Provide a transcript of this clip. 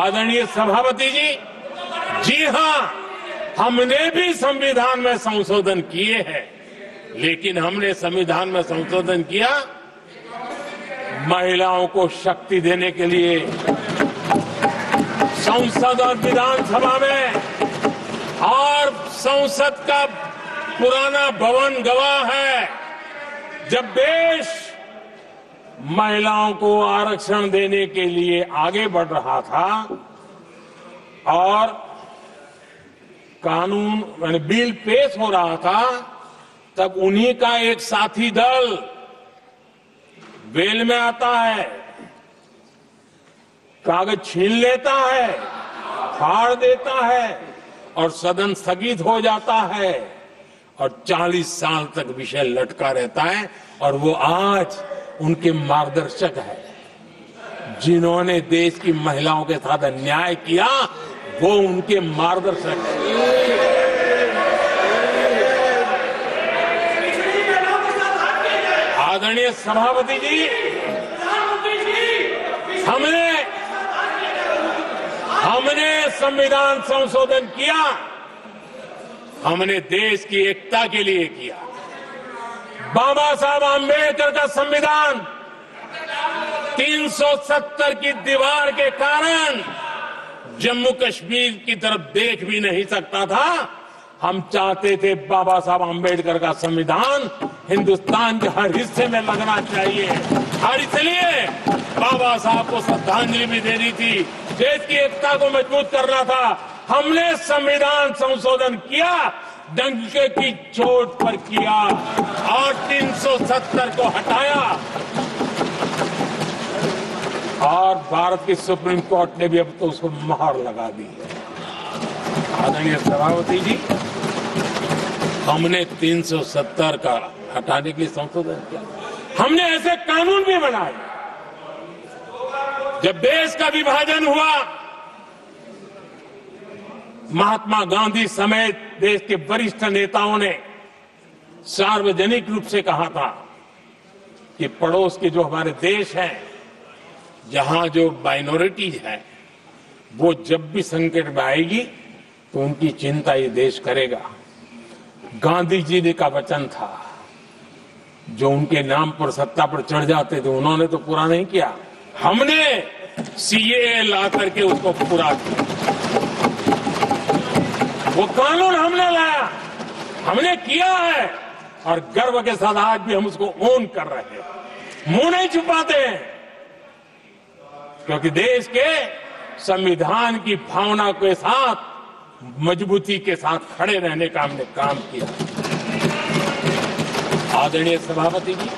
आदरणीय सभापति जी, जी हां, हमने भी संविधान में संशोधन किए हैं, लेकिन हमने संविधान में संशोधन किया महिलाओं को शक्ति देने के लिए। संसद और विधानसभा में और संसद का पुराना भवन गवाह है, जब देश महिलाओं को आरक्षण देने के लिए आगे बढ़ रहा था और कानून यानी बिल पेश हो रहा था, तब उन्हीं का एक साथी दल वेल में आता है, कागज छीन लेता है, फाड़ देता है और सदन स्थगित हो जाता है और 40 साल तक विषय लटका रहता है। और वो आज उनके मार्गदर्शक है, जिन्होंने देश की महिलाओं के साथ अन्याय किया, वो उनके मार्गदर्शक है। आदरणीय सभापति जी, हमने संविधान संशोधन किया, हमने देश की एकता के लिए किया। बाबा साहब आंबेडकर का संविधान 370 की दीवार के कारण जम्मू कश्मीर की तरफ देख भी नहीं सकता था। हम चाहते थे बाबा साहब आंबेडकर का संविधान हिंदुस्तान के हर हिस्से में लगना चाहिए, और इसलिए बाबा साहब को श्रद्धांजलि भी देनी थी, देश की एकता को मजबूत करना था। हमने संविधान संशोधन किया, डंके की चोट पर किया और 370 को हटाया। और भारत की सुप्रीम कोर्ट ने भी अब तो उसको मोहर लगा दी है। आदरणीय सभापति जी, हमने 370 का हटाने के लिए संशोधन किया। हमने ऐसे कानून भी बनाए। जब देश का विभाजन हुआ, महात्मा गांधी समेत देश के वरिष्ठ नेताओं ने सार्वजनिक रूप से कहा था कि पड़ोस के जो हमारे देश हैं, जहां जो माइनॉरिटीज है, वो जब भी संकट में आएगी तो उनकी चिंता ये देश करेगा। गांधी जी ने का वचन था, जो उनके नाम पर सत्ता पर चढ़ जाते थे उन्होंने तो पूरा नहीं किया, हमने सीएए ला करके उसको पूरा किया। वो कानून हमने लाया, हमने किया है, और गर्व के साथ आज भी हम उसको ओन कर रहे हैं, मुंह नहीं छुपाते हैं, क्योंकि देश के संविधान की भावना के साथ मजबूती के साथ खड़े रहने का हमने काम किया। आदरणीय सभापति जी,